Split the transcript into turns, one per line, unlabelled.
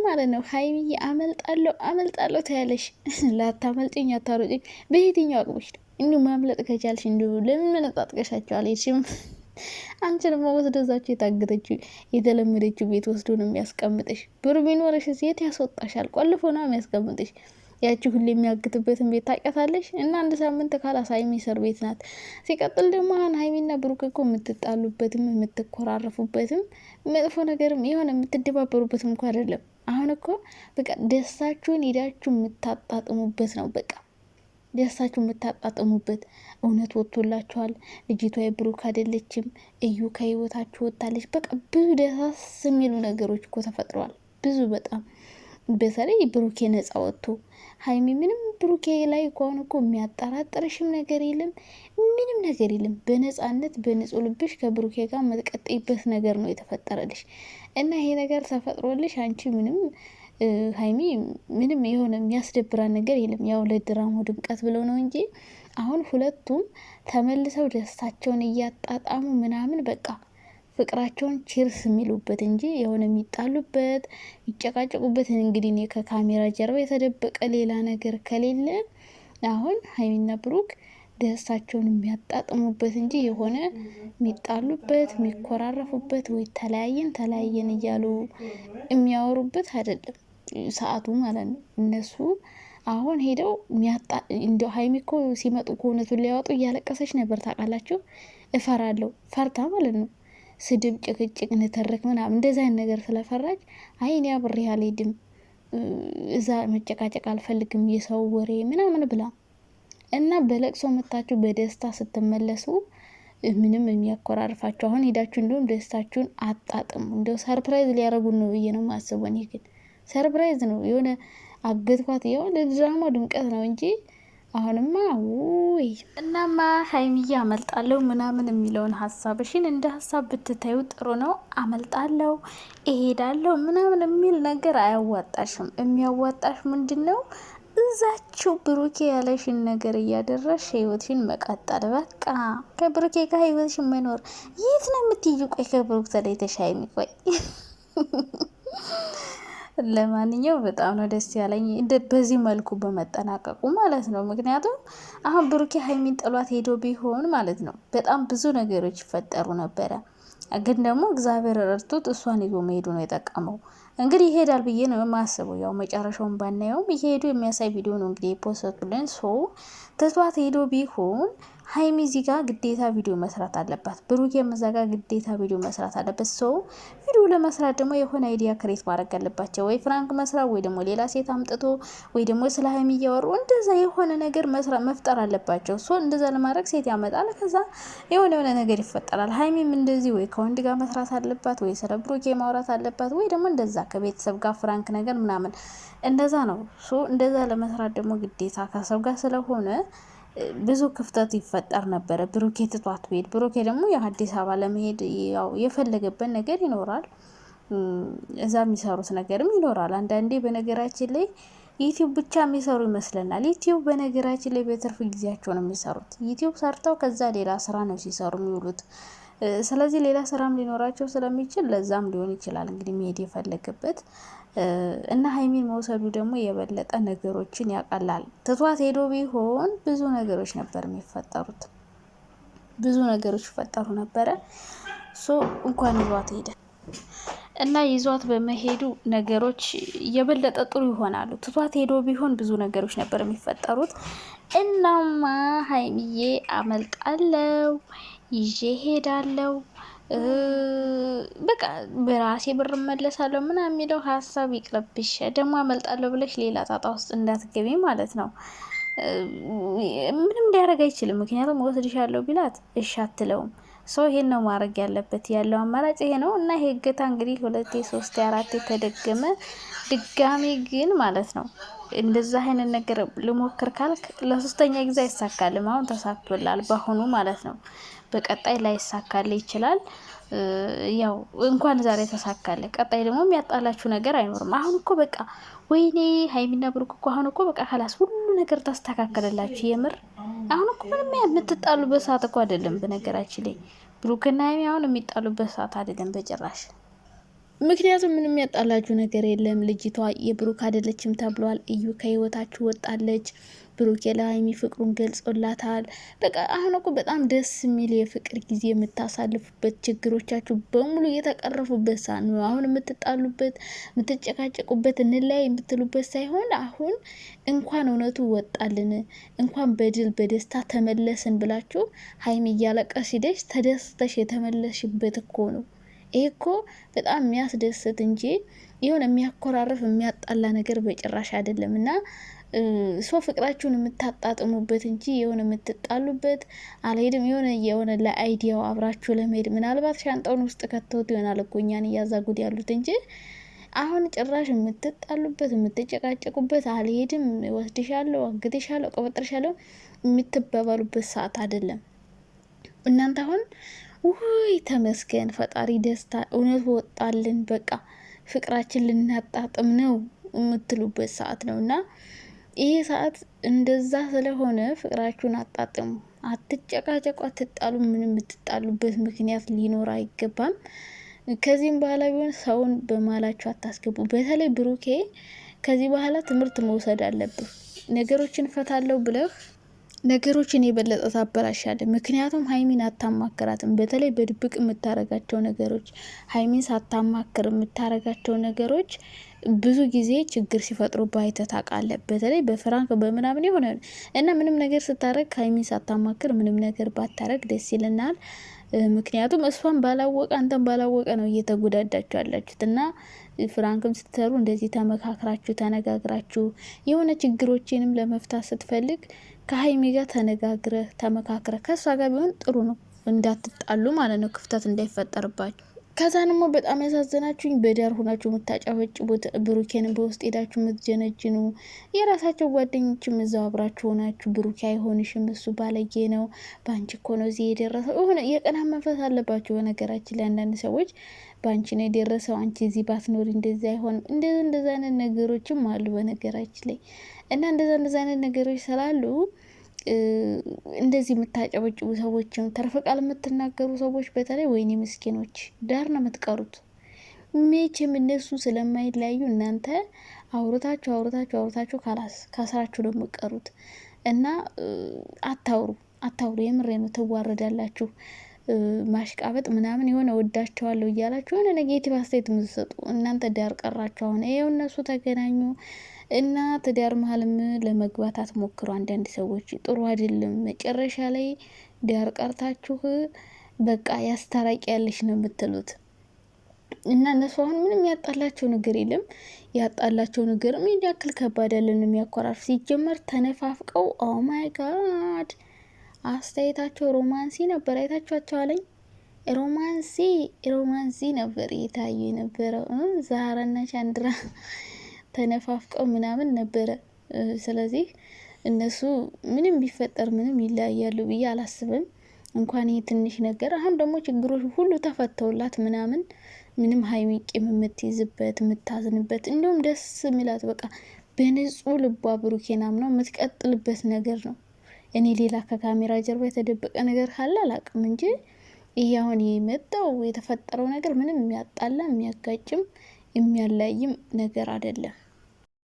ማለት ነው ሀይሚዬ አመልጣለሁ ታያለሽ። ላታመልጭኝ አታሮጭኝ በየትኛው አቅምሽ ነው? እንዲሁ ማምለጥ ከቻልሽ እንዲሁ ለምን መነጣጥቀሻቸው አልሄድሽም? አንቺ ደግሞ ወስዶ እዛችሁ የታገተችው የተለመደችው ቤት ወስዶ ነው የሚያስቀምጥሽ። ብር ቢኖርሽ የት ያስወጣሻል? ቆልፎ ነው የሚያስቀምጥሽ። ያቺ ሁሌ የሚያግትበትን ቤት ታውቂያታለሽ። እና አንድ ሳምንት ካላስ ሀይሚ እስር ቤት ናት። ሲቀጥል ደግሞ አሁን ሀይሚና ብሩክ እኮ የምትጣሉበትም የምትኮራረፉበትም መጥፎ ነገርም የሆነ የምትደባበሩበትም እኮ አይደለም። አሁን እኮ በቃ ደስታችሁን ሄዳችሁ የምታጣጥሙበት ነው። በቃ ደስታችሁ የምታጣጥሙበት እውነት ወጥቶላችኋል። ልጅቷ የብሩክ አይደለችም፣ እዩ ከህይወታችሁ ወጣለች። በቃ ብዙ ደሳስ የሚሉ ነገሮች እኮ ተፈጥረዋል። ብዙ በጣም በተለይ ብሩኬ ነጻ ወጥቶ ሀይሚ ምንም ብሩኬ ላይ ከሆነ እኮ የሚያጠራጥርሽም ነገር የለም፣ ምንም ነገር የለም። በነጻነት በንጹህ ልብሽ ከብሩኬ ጋር መጥቀጥይበት ነገር ነው የተፈጠረልሽ። እና ይሄ ነገር ተፈጥሮልሽ አንቺ ምንም ሀይሚ ምንም የሆነ የሚያስደብራን ነገር የለም። ያው ለድራማው ድምቀት ብለው ነው እንጂ አሁን ሁለቱም ተመልሰው ደስታቸውን እያጣጣሙ ምናምን በቃ ፍቅራቸውን ቺርስ የሚሉበት እንጂ የሆነ የሚጣሉበት የሚጨቃጨቁበት እንግዲህ እኔ ከካሜራ ጀርባ የተደበቀ ሌላ ነገር ከሌለ አሁን ሀይሚና ብሩክ ደስታቸውን የሚያጣጥሙበት እንጂ የሆነ የሚጣሉበት የሚኮራረፉበት ወይ ተለያየን እያሉ የሚያወሩበት አይደለም ሰዓቱ ማለት ነው። እነሱ አሁን ሄደው እንደ ሀይሚ እኮ ሲመጡ ከእውነቱን ሊያወጡ እያለቀሰች ነበር ታውቃላችሁ። እፈራለሁ ፈርታ ማለት ነው ስድብ፣ ጭቅጭቅ፣ ንትርክ ምናምን እንደዚህ አይነት ነገር ስለፈራች አይኔ አብሬ አልሄድም እዛ መጨቃጨቅ አልፈልግም የሰው ወሬ ምናምን ብላ እና በለቅሶ መታችሁ በደስታ ስትመለሱ ምንም የሚያኮራርፋችሁ አሁን ሄዳችሁ እንደውም ደስታችሁን አጣጥሙ። እንደው ሰርፕራይዝ ሊያረጉን ነው ብዬ ነው የማስበው። እኔ ግን ሰርፕራይዝ ነው የሆነ አገትኳት የሆነ ድራማ ድምቀት ነው እንጂ አሁንማ ውይ። እናማ ሀይሚዬ አመልጣለሁ ምናምን የሚለውን ሀሳብሽን እንደ ሀሳብ ብትታዩ ጥሩ ነው። አመልጣለሁ እሄዳለሁ ምናምን የሚል ነገር አያዋጣሽም። የሚያዋጣሽ ምንድን ነው? እዛችው ብሩኬ ያለሽን ነገር እያደረሽ ህይወትሽን መቀጠል። በቃ ከብሩኬ ጋር ህይወትሽን መኖር። የት ነው የምትይዩ? ቆይ ከብሩክ ተለይተሽ ሀይሚ ቆይ ለማንኛው በጣም ነው ደስ ያለኝ በዚህ መልኩ በመጠናቀቁ ማለት ነው። ምክንያቱም አሁን ብሩኬ ሀይሚን ጥሏት ሄዶ ቢሆን ማለት ነው በጣም ብዙ ነገሮች ይፈጠሩ ነበረ። ግን ደግሞ እግዚአብሔር ረድቶት እሷን ይዞ መሄዱ ነው የጠቀመው። እንግዲህ ይሄዳል ብዬ ነው የማስበው። ያው መጨረሻውን ባናየውም እየሄዱ የሚያሳይ ቪዲዮ ነው እንግዲህ የፖስቱልን። ትቷት ሄዶ ቢሆን ሀይሚ እዚህ ጋር ግዴታ ቪዲዮ መስራት አለባት። ብሩክ የመዛጋ ግዴታ ቪዲዮ መስራት አለበት። ቪዲዮ ለመስራት ደግሞ የሆነ አይዲያ ክሬት ማድረግ አለባቸው። ወይ ፍራንክ መስራት ወይ ደግሞ ሌላ ሴት አምጥቶ ወይ ደግሞ ስለ ሀይሚ እያወሩ እንደዛ የሆነ ነገር መፍጠር አለባቸው። እንደዛ ለማድረግ ሴት ያመጣል። ከዛ የሆነ ነገር ይፈጠራል። ሀይሚም እንደዚህ ወይ ከወንድ ጋር መስራት አለባት ወይ ስለ ብሩክ ማውራት አለባት ወይ ደግሞ እንደዛ ከቤተሰብ ጋር ፍራንክ ነገር ምናምን እንደዛ ነው። እንደዛ ለመስራት ደግሞ ግዴታ ከሰው ጋር ስለሆነ ብዙ ክፍተት ይፈጠር ነበረ። ብሩኬ ትቷት ሄድ። ብሩኬ ደግሞ የአዲስ አበባ ለመሄድ ያው የፈለገበት ነገር ይኖራል። እዛ የሚሰሩት ነገርም ይኖራል። አንዳንዴ በነገራችን ላይ ዩቲዩብ ብቻ የሚሰሩ ይመስለናል። ዩቲዩብ በነገራችን ላይ በትርፍ ጊዜያቸው ነው የሚሰሩት። ዩቲዩብ ሰርተው ከዛ ሌላ ስራ ነው ሲሰሩ የሚውሉት። ስለዚህ ሌላ ስራም ሊኖራቸው ስለሚችል ለዛም ሊሆን ይችላል እንግዲህ መሄድ የፈለገበት እና ሀይሚን መውሰዱ ደግሞ የበለጠ ነገሮችን ያቀላል። ትቷት ሄዶ ቢሆን ብዙ ነገሮች ነበር የሚፈጠሩት። ብዙ ነገሮች ይፈጠሩ ነበረ። እንኳን ይዟት ሄደ እና ይዟት በመሄዱ ነገሮች የበለጠ ጥሩ ይሆናሉ። ትቷት ሄዶ ቢሆን ብዙ ነገሮች ነበር የሚፈጠሩት። እናማ ሀይሚዬ አመልጣለው ይዤ ሄዳለው በቃ በራሴ ብር መለሳለሁ ምናምን የሚለው ሀሳብ ይቅርብሽ። ደግሞ አመልጣለሁ ብለሽ ሌላ ጣጣ ውስጥ እንዳትገቢ ማለት ነው። ምንም ሊያደርግ አይችልም። ምክንያቱም ወስድሻለሁ ቢላት እሺ አትለውም። ይሄን ነው ማድረግ ያለበት። ያለው አማራጭ ይሄ ነው እና ይሄ እገታ እንግዲህ 2 3 4 ተደገመ። ድጋሚ ግን ማለት ነው እንደዛ አይነት ነገር ልሞክር ካልክ ለሶስተኛ ጊዜ አይሳካልም። አሁን ተሳክቶላል በአሁኑ ማለት ነው። በቀጣይ ላይሳካል ይችላል። ያው እንኳን ዛሬ ተሳካለ፣ ቀጣይ ደግሞ የሚያጣላችሁ ነገር አይኖርም። አሁን እኮ በቃ ወይኔ ሀይሚና ብሩክ እኮ አሁን እኮ በቃ ካላስ ሁሉ ነገር ታስተካከለላችሁ። የምር አሁን እኮ ምንም የምትጣሉበት ሰዓት እኮ አይደለም። በነገራችን ላይ ብሩክና ሀይሚ አሁን የሚጣሉበት ሰዓት አይደለም በጭራሽ። ምክንያቱም ምንም ያጣላችሁ ነገር የለም። ልጅቷ የብሩክ አይደለችም ተብሏል። እዩ ከህይወታችሁ ወጣለች። ብሩክ ለሀይሚ ፍቅሩን ገልጾላታል። በቃ አሁን እኮ በጣም ደስ የሚል የፍቅር ጊዜ የምታሳልፉበት፣ ችግሮቻችሁ በሙሉ የተቀረፉበት ሰዓት ነው። አሁን የምትጣሉበት፣ የምትጨቃጨቁበት፣ እንላይ የምትሉበት ሳይሆን አሁን እንኳን እውነቱ ወጣልን፣ እንኳን በድል በደስታ ተመለስን ብላችሁ ሀይሚ እያለቀስ ሂደሽ ተደስተሽ የተመለሽበት እኮ ነው። ይሄ እኮ በጣም የሚያስደስት እንጂ የሆነ የሚያኮራረፍ የሚያጣላ ነገር በጭራሽ አይደለም። እና ሰው ፍቅራችሁን የምታጣጥሙበት እንጂ የሆነ የምትጣሉበት አልሄድም። የሆነ ለአይዲያው አብራችሁ ለመሄድ ምናልባት ሻንጣውን ውስጥ ከተውት ይሆናል እኮ እኛን እያዛጉድ ያሉት እንጂ አሁን ጭራሽ የምትጣሉበት የምትጨቃጨቁበት አልሄድም፣ ወስድሻለሁ፣ አግትሻለሁ፣ ቀበጥርሻለሁ የምትበባሉበት ሰዓት አይደለም። እናንተ አሁን ውይ ተመስገን ፈጣሪ ደስታ እውነት ወጣልን፣ በቃ ፍቅራችን ልናጣጥም ነው የምትሉበት ሰዓት ነው። እና ይሄ ሰዓት እንደዛ ስለሆነ ፍቅራችሁን አጣጥሙ፣ አትጨቃጨቁ፣ አትጣሉ። ምንም የምትጣሉበት ምክንያት ሊኖር አይገባም። ከዚህም በኋላ ቢሆን ሰውን በማላችሁ አታስገቡ። በተለይ ብሩኬ ከዚህ በኋላ ትምህርት መውሰድ አለብህ። ነገሮችን ፈታለሁ ብለህ ነገሮችን የበለጠ ታበላሻለህ። ምክንያቱም ሀይሚን አታማክራትም። በተለይ በድብቅ የምታረጋቸው ነገሮች፣ ሀይሚን ሳታማክር የምታረጋቸው ነገሮች ብዙ ጊዜ ችግር ሲፈጥሩ ባይተህ ታውቃለህ። በተለይ በፍራንክ በምናምን የሆነ እና ምንም ነገር ስታረግ ሀይሚን ሳታማክር ምንም ነገር ባታረግ ደስ ይለናል። ምክንያቱም እሷን ባላወቀ አንተን ባላወቀ ነው እየተጎዳዳችሁ ያላችሁት። እና ፍራንክም ስትሰሩ እንደዚህ ተመካክራችሁ ተነጋግራችሁ የሆነ ችግሮችንም ለመፍታት ስትፈልግ ከሀይሚ ጋር ተነጋግረህ ተመካክረህ ከእሷ ጋር ቢሆን ጥሩ ነው፣ እንዳትጣሉ ማለት ነው፣ ክፍተት እንዳይፈጠርባችሁ። ከዛ ደግሞ በጣም ያሳዘናችሁኝ በዳር ሆናችሁ የምታጫወጭቡት ብሩኬን በውስጥ ሄዳችሁ የምትጀነጅኑ የራሳቸው ጓደኞችም እዛው አብራችሁ ሆናችሁ ብሩኬ አይሆንሽም፣ እሱ ባለጌ ነው፣ በአንቺ እኮ ነው እዚህ የደረሰው። የሆነ የቀና መንፈስ አለባችሁ። በነገራችን ላይ አንዳንድ ሰዎች በአንቺ ነው የደረሰው፣ አንቺ እዚህ ባትኖሪ እንደዚህ አይሆንም፣ እንደዛ አይነት ነገሮችም አሉ በነገራችን ላይ። እና እንደዛ አይነት ነገሮች ስላሉ እንደዚህ የምታጨበጭቡ ሰዎችም ተርፈ ቃል የምትናገሩ ሰዎች በተለይ ወይኔ ምስኪኖች ዳር ነው የምትቀሩት። መቼም እነሱ ስለማይለያዩ እናንተ አውርታችሁ ካስራችሁ ነው የምትቀሩት። እና አታውሩ የምሬ ነው፣ ትዋረዳላችሁ። ማሽቃበጥ ምናምን የሆነ ወዳቸዋለሁ እያላችሁ የሆነ ኔጌቲቭ አስተያየት የምትሰጡ እናንተ ዳር ቀራችሁ። አሁን ይኸው እነሱ ተገናኙ እና ትዳር መሀልም ለመግባት አትሞክሩ። አንዳንድ ሰዎች ጥሩ አይደለም። መጨረሻ ላይ ዳር ቀርታችሁ በቃ ያስታራቂ ያለሽ ነው የምትሉት። እና እነሱ አሁን ምንም ያጣላቸው ነገር የለም። ያጣላቸው ነገርም ያክል ከባድ ያለን የሚያኮራፍ ሲጀመር ተነፋፍቀው ኦ ማይ ጋድ አስተያየታቸው ሮማንሲ ነበር። አይታችኋቸው አለኝ ሮማንሲ ነበር የታዩ የነበረው። ዛራና ቻንድራ ተነፋፍቀው ምናምን ነበረ። ስለዚህ እነሱ ምንም ቢፈጠር ምንም ይለያያሉ ብዬ አላስብም። እንኳን ይህ ትንሽ ነገር አሁን ደግሞ ችግሮች ሁሉ ተፈተውላት ምንም ሀይሚ ቂም የምትይዝበት የምታዝንበት እንዲሁም ደስ የሚላት በቃ በንጹህ ልቧ ብሩኬን አምነው የምትቀጥልበት ነገር ነው። እኔ ሌላ ከካሜራ ጀርባ የተደበቀ ነገር ካለ አላቅም እንጂ ይህ አሁን የመጣው የተፈጠረው ነገር ምንም የሚያጣላ የሚያጋጭም የሚያላይም ነገር አይደለም።